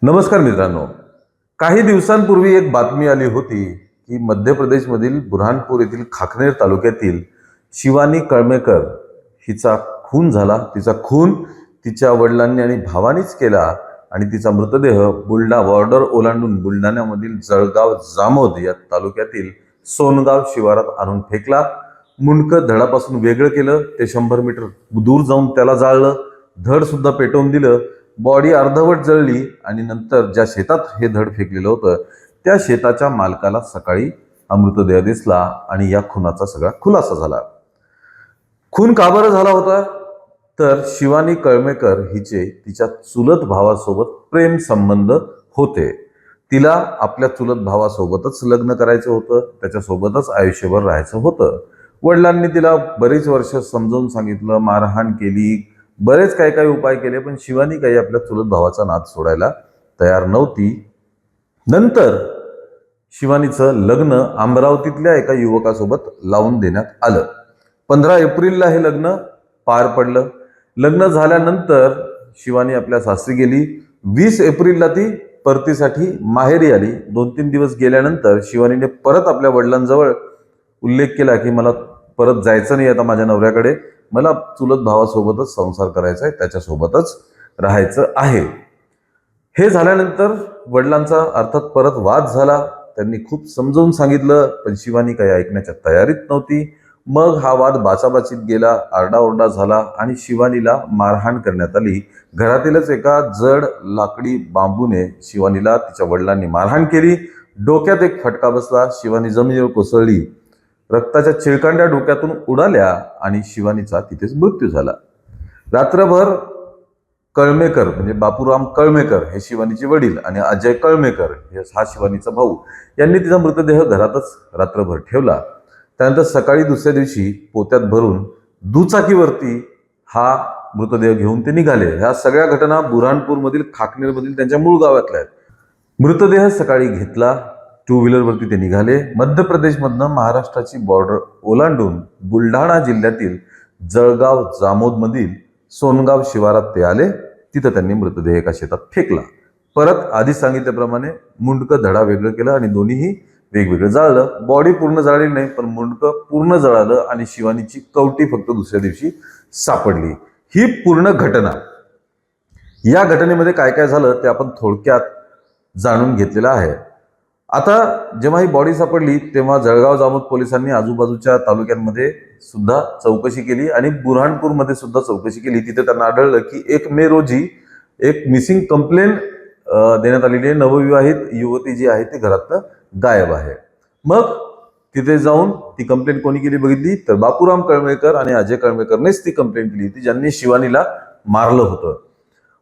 नमस्कार मित्रांनो. काही दिवसांपूर्वी एक बातमी आली होती की मध्य प्रदेशमधील बुरहानपूर येथील खाकनेर तालुक्यातील शिवानी कळमेकर हिचा खून झाला. तिचा खून तिच्या वडिलांनी आणि भावानीच केला आणि तिचा मृतदेह बॉर्डर ओलांडून बुलढाण्यामधील जळगाव जामोद या तालुक्यातील सोनगाव शिवारात आणून फेकला. मुंडकं धडापासून वेगळं केलं, ते 100 मीटर दूर जाऊन त्याला जाळलं, धड सुद्धा पेटवून दिलं. बॉडी अर्धवट जळली आणि नंतर ज्या शेतात हे धड फेकलेलं होतं त्या शेताच्या मालकाला सकाळी हा मृतदेह दिसला आणि या खुनाचा सगळा खुलासा झाला. खून का बरं झाला होता? तर शिवानी कळमेकर हिचे तिच्या चुलत भावासोबत प्रेम संबंध होते. तिला आपल्या चुलत भावासोबतच लग्न करायचं होतं, त्याच्यासोबतच आयुष्यभर राहायचं होतं. वडिलांनी तिला बरीच वर्ष समजावून सांगितलं, मारहाण केली, बरेच काही काही उपाय केले, पण शिवानी काही आपल्या चुलत भावाचा नाद सोडायला तयार नव्हती. नंतर शिवानीचं लग्न अमरावतीतल्या एका युवकासोबत लावून देण्यात आलं. 15 एप्रिलला हे लग्न पार पडलं. लग्न झाल्यानंतर शिवानी आपल्या सासरी गेली. 20 एप्रिलला ती परतीसाठी माहेरी आली. 2-3 दिवस गेल्यानंतर शिवानीने परत आपल्या वडिलांजवळ उल्लेख केला की मला परत जायचं नाही आता माझ्या नवऱ्याकडे, मला चुलत भावासोबतच संसार करायचा आहे, त्याच्यासोबतच राहायचं आहे. हे झाल्यानंतर वडिलांचा अर्थात परत वाद झाला. त्यांनी खूप समजावून सांगितलं, पण शिवानी काही ऐकण्याच्या तयारीत नव्हती. मग हा वाद बाचाबाचीत गेला, आरडाओरडा झाला आणि शिवानीला मारहाण करण्यात आली. घरातीलच एका जड लाकडी बांबूने शिवानीला तिच्या वडिलांनी मारहाण केली. डोक्यात एक फटका बसला, शिवानी जमिनीवर कोसळली. रक्ताच्या चिळकांड्या डोक्यातून उडाल्या आणि शिवानीचा तिथेच मृत्यू झाला. रात्रभर कळमेकर म्हणजे बापूराम कळमेकर हे शिवानीचे वडील आणि अजय कळमेकर हे हा शिवानीचा भाऊ यांनी तिचा मृतदेह घरातच रात्रभर ठेवला. त्यानंतर सकाळी दुसऱ्या दिवशी पोत्यात भरून दुचाकीवरती हा मृतदेह घेऊन ते निघाले. ह्या सगळ्या घटना बुरहानपूरमधील खाकनेरमधील त्यांच्या मूळ गावातल्या आहेत. मृतदेह सकाळी घेतला, 2 व्हीलरवरती ते निघाले. मध्य प्रदेशमधनं महाराष्ट्राची बॉर्डर ओलांडून बुलढाणा जिल्ह्यातील जळगाव जामोदमधील सोनगाव शिवारात ते आले. तिथं त्यांनी मृतदेह एका शेतात फेकला. परत आधी सांगितल्याप्रमाणे मुंडकं धडा वेगळं केलं आणि दोन्हीही वेगवेगळं जाळलं. बॉडी पूर्ण जाळली नाही, पण मुंडकं पूर्ण जळालं आणि शिवानीची कवटी फक्त दुसऱ्या दिवशी सापडली. ही पूर्ण घटना. या घटनेमध्ये काय काय झालं ते आपण थोडक्यात जाणून घेतलेलं आहे. आता जेव्हा ही बॉडी सापडली तेव्हा जळगाव जामोद पोलिसांनी आजूबाजूच्या तालुक्यांमध्ये सुद्धा चौकशी केली आणि बुरहानपूरमध्ये सुद्धा चौकशी केली. तिथे त्यांना आढळलं की 1 मे रोजी एक मिसिंग कंप्लेंट देण्यात आलेली आहे. नवविवाहित युवती जी आहे ती घरातनं गायब आहे. मग तिथे जाऊन ती कंप्लेंट कोणी केली बघितली तर बापूराम कळमेकर आणि अजय कळमेकरनेच ती कंप्लेंट केली होती, ज्यांनी शिवानीला मारलं होतं.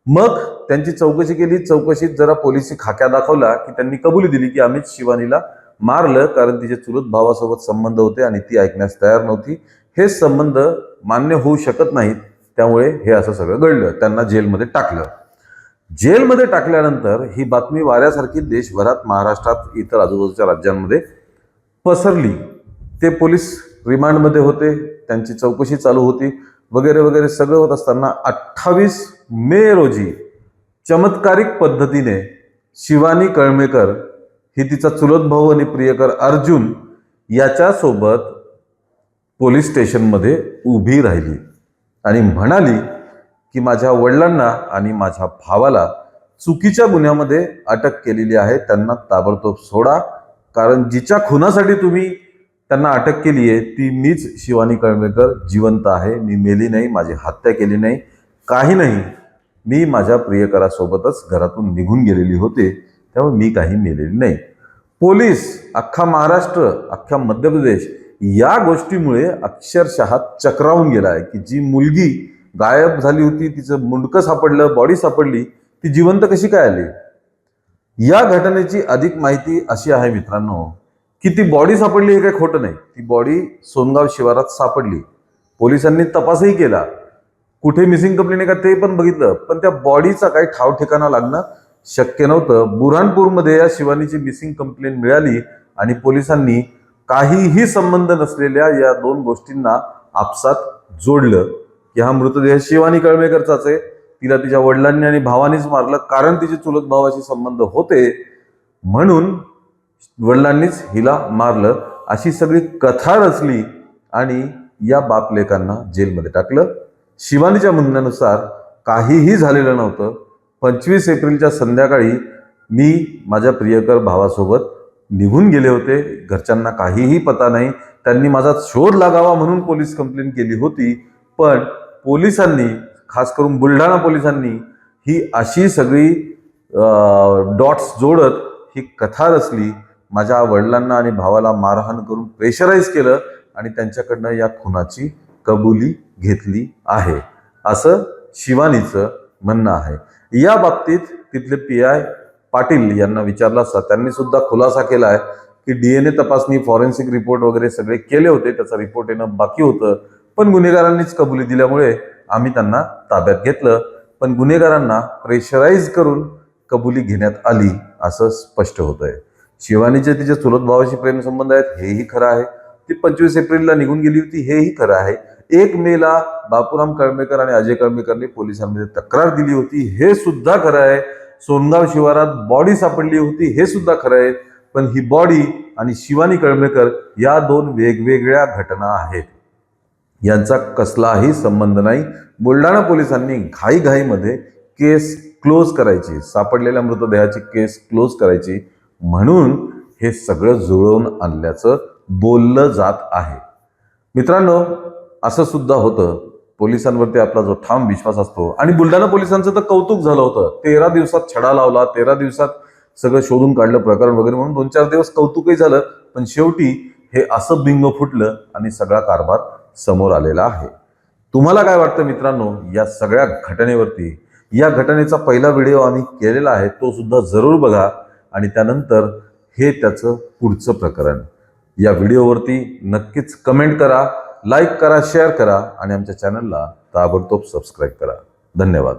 मग त्यांची चौकशी केली. चौकशीत जरा पोलिसी खाक्या दाखवला की त्यांनी कबुली दिली की आम्हीच शिवानीला मारलं, कारण तिचे चुलत भावासोबत संबंध होते आणि ती ऐकण्यास तयार नव्हती. हे संबंध मान्य होऊ शकत नाहीत, त्यामुळे हे असं सगळं घडलं. त्यांना जेलमध्ये टाकलं. जेलमध्ये टाकल्यानंतर ही बातमी वाऱ्यासारखी देशभरात, महाराष्ट्रात, इतर आजूबाजूच्या राज्यांमध्ये पसरली. ते पोलीस रिमांडमध्ये होते, त्यांची चौकशी चालू होती, वगैरे वगैरे सगळं होत असताना 28 मे रोजी चमत्कारिक पद्धतीने शिवानी कळमेकर ही तिचा चुलत भाऊ आणि प्रियकर अर्जुन याच्यासोबत पोलीस स्टेशनमध्ये उभी राहिली आणि म्हणाली की माझ्या वडिलांना आणि माझ्या भावाला चुकीच्या गुन्ह्यामध्ये अटक केलेली आहे, त्यांना ताबडतोब सोडा, कारण जिच्या खुनासाठी तुम्ही त्यांना अटक केली आहे ती मीच शिवानी कळमेकर जिवंत आहे. मी मेली नाही, माझी हत्या केली नाही, काही नाही. मी माझ्या प्रियकरासोबतच घरातून निघून गेलेली होते, त्यामुळे मी काही मेलेली नाही. पोलीस, अख्खा महाराष्ट्र, अख्खा मध्य प्रदेश या गोष्टीमुळे अक्षरशः चक्रावून गेला आहे की जी मुलगी गायब झाली होती, तिचं मुंडकं सापडलं, बॉडी सापडली, ती जिवंत कशी काय आली. या घटनेची अधिक माहिती अशी आहे मित्रांनो की ती बॉडी सापडली हे काही खोटं नाही. ती बॉडी सोनगाव शिवारात सापडली. पोलिसांनी तपासही केला, कुठे मिसिंग कंप्लेंट आहे का ते पण बघितलं, पण त्या बॉडीचा काही ठाव ठिकाणा लागणं शक्य नव्हतं. बुरहानपूरमध्ये या शिवानीची मिसिंग कंप्लेंट मिळाली आणि पोलिसांनी काहीही संबंध नसलेल्या या 2 गोष्टींना आपसात जोडलं की हा मृतदेह शिवानी कळमेकरचाच आहे. तिला तिच्या वडिलांनी आणि भावानीच मारलं, कारण तिचे चुलत भावाशी संबंध होते म्हणून वडिलांनीच हिला मारलं, अशी सगळी कथा रचली आणि या बापलेकांना जेलमध्ये टाकलं. शिवानीच्या म्हणण्यानुसार काहीही झालेलं नव्हतं. 25 एप्रिलच्या संध्याकाळी मी माझ्या प्रियकर भावासोबत निघून गेले होते. घरच्यांना काहीही पता नाही. त्यांनी माझा शोध लागावा म्हणून पोलीस कंप्लेंट केली होती, पण पोलिसांनी, खास करून बुलढाणा पोलिसांनी ही अशी सगळी डॉट्स जोडत ही कथा रचली. माझ्या वडिलांना आणि भावाला मारहाण करून प्रेशराईज केलं आणि त्यांच्याकडनं या खुनाची कबुली घेतली आहे, असं शिवानीचं म्हणणं आहे. या बाबतीत तिथले PI पाटील यांना विचारलं असता त्यांनी सुद्धा खुलासा केला आहे की DNA तपासणी, फॉरेन्सिक रिपोर्ट वगैरे सगळे केले होते, त्याचा रिपोर्ट येणं बाकी होतं, पण गुन्हेगारांनीच कबुली दिल्यामुळे आम्ही त्यांना ताब्यात घेतलं. पण गुन्हेगारांना प्रेशराईज करून कबुली घेण्यात आली असं स्पष्ट होत आहे. शिवानीचे तिच्या चुलत भावाशी प्रेमसंबंध आहेत हेही खरं आहे. ती 25 एप्रिलला निघून गेली होती हेही खरं आहे. 1 मेला बापूराम कळमेकर आणि अजय कळमेकरने पोलिसांमध्ये तक्रार दिली होती हे सुद्धा खरं आहे. सोनगाव शिवारात बॉडी सापडली होती हे सुद्धा खरं आहे. पण ही बॉडी आणि शिवानी कळमेकर या 2 वेगवेगळ्या घटना आहेत. यांचा कसलाही संबंध नाही. बुलढाणा पोलिसांनी घाईघाईमध्ये केस क्लोज करायची, सापडलेल्या मृतदेहाची केस क्लोज करायची म्हणून हे सगळं जुळवून आणल्याचं बोललं जात आहे. मित्रांनो, असं सुद्धा होतं. पोलिसांवरती आपला जो ठाम विश्वास असतो आणि बुलढाणा पोलिसांचं तर कौतुक झालं होतं. 13 दिवसात छडा लावला, 13 दिवसात सगळं शोधून काढलं प्रकरण वगैरे म्हणून 2-4 दिवस कौतुकही झालं. पण शेवटी हे असं बिंग फुटलं आणि सगळा कारभार समोर आलेला आहे. तुम्हाला काय वाटतं मित्रांनो या सगळ्या घटनेवरती? या घटनेचा पहिला व्हिडिओ आम्ही केलेला आहे, तो सुद्धा जरूर बघा आणि त्यानंतर हे त्याचं पुढचं प्रकरण. या व्हिडिओवरती नक्कीच कमेंट करा, लाईक करा, शेअर करा आणि आमच्या चॅनलला ताबडतोब सबस्क्राईब करा. धन्यवाद.